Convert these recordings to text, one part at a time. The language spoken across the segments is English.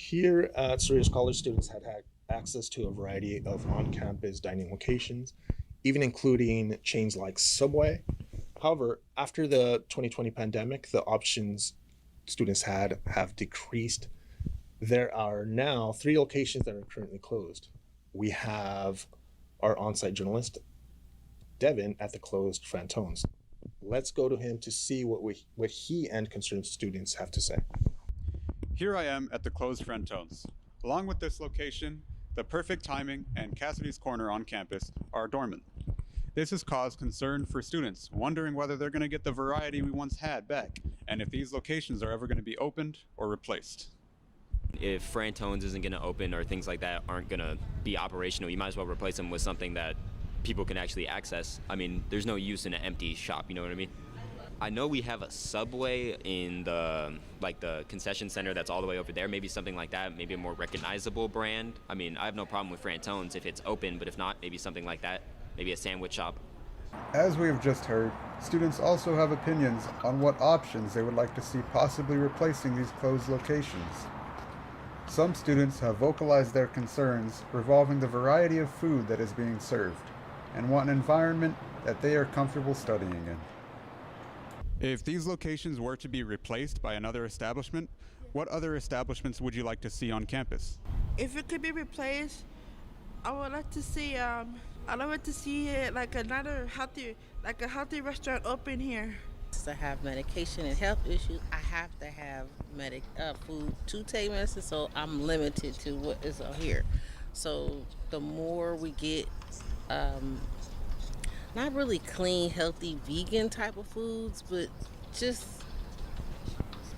Here at Cerritos College, students had access to a variety of on-campus dining locations, even including chains like Subway. However, after the 2020 pandemic, the options students had have decreased. There are now three locations that are currently closed. We have our on-site journalist, Devin, at the closed Frantones. Let's go to him to see what he and concerned students have to say. Here I am at the closed Frantones. Along with this location, the Perfect Timing and Cassidy's Corner on campus are dormant. This has caused concern for students, wondering whether they're going to get the variety we once had back, and if these locations are ever going to be opened or replaced. If Frantones isn't going to open or things like that aren't going to be operational, you might as well replace them with something that people can actually access. I mean, there's no use in an empty shop, you know what I mean? I know we have a Subway in the concession center that's all the way over there. Maybe something like that, maybe a more recognizable brand. I mean, I have no problem with Frantones if it's open, but if not, maybe something like that. Maybe a sandwich shop. As we have just heard, students also have opinions on what options they would like to see possibly replacing these closed locations. Some students have vocalized their concerns revolving the variety of food that is being served and want an environment that they are comfortable studying in. If these locations were to be replaced by another establishment, what other establishments would you like to see on campus? If it could be replaced, I would like to see like another healthy restaurant open here. To have medication and health issues, I have to have food to take medicine, so I'm limited to what is on here. So the more we get not really clean, healthy, vegan type of foods, but just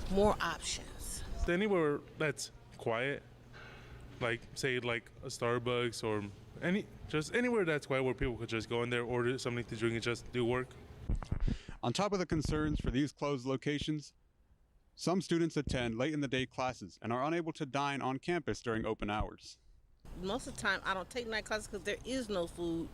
more options. Anywhere that's quiet, like say like a Starbucks or just anywhere that's quiet where people could just go in there, order something to drink and just do work. On top of the concerns for these closed locations, some students attend late in the day classes and are unable to dine on campus during open hours. Most of the time I don't take night classes because there is no food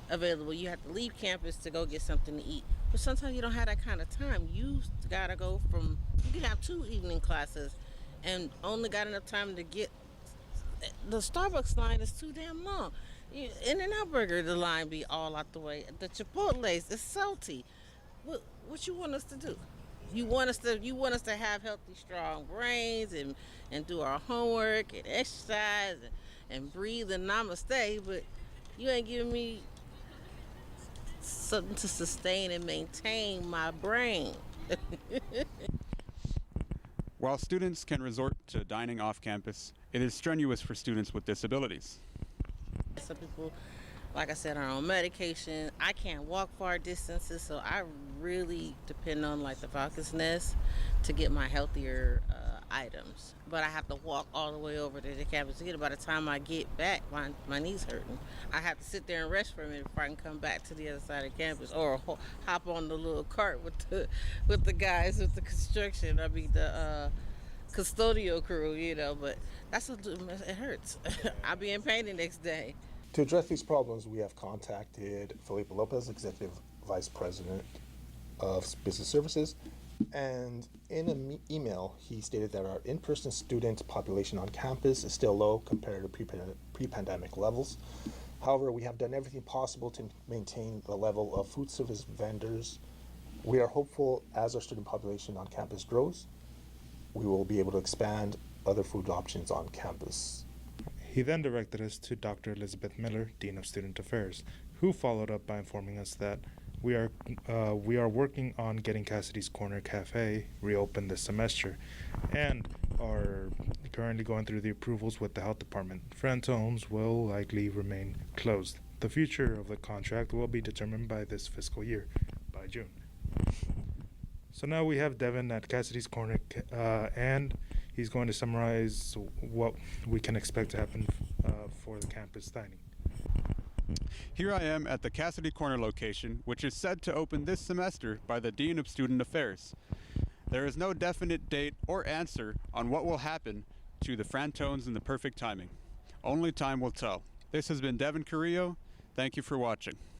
available. You have to leave campus to go get something to eat. But sometimes you don't have that kind of time. You gotta go you can have 2 evening classes and only got enough time to get, the Starbucks line is too damn long. In-N-Out Burger, the line be all out the way. The Chipotle's is salty. What you want us to do? You want us to have healthy, strong brains and do our homework and exercise and breathe and namaste, but you ain't giving me something to sustain and maintain my brain. While students can resort to dining off campus, it is strenuous for students with disabilities. Some people, like I said, are on medication. I can't walk far distances, so I really depend on like the Falcon's Nest to get my healthier items. But I have to walk all the way over to the campus to get it. By the time I get back, my knee's hurting. I have to sit there and rest for a minute before I can come back to the other side of campus, or hop on the little cart with the guys with the construction. I mean the custodial crew, but it hurts. I'll be in pain the next day. To address these problems, we have contacted Felipe Lopez, Executive Vice President of Business Services, and in an email, he stated that our in-person student population on campus is still low compared to pre-pandemic levels. However, we have done everything possible to maintain the level of food service vendors. We are hopeful as our student population on campus grows, we will be able to expand other food options on campus. He then directed us to Dr. Elizabeth Miller, Dean of Student Affairs, who followed up by informing us that we are working on getting Cassidy's Corner Cafe reopened this semester and are currently going through the approvals with the health department. Frantones will likely remain closed. The future of the contract will be determined by this fiscal year, by June. So now we have Devin at Cassidy's Corner, and he's going to summarize what we can expect to happen for the campus dining. Here I am at the Cassidy Corner location, which is said to open this semester by the Dean of Student Affairs. There is no definite date or answer on what will happen to the Frantones in the Perfect Timing. Only time will tell. This has been Devin Carrillo. Thank you for watching.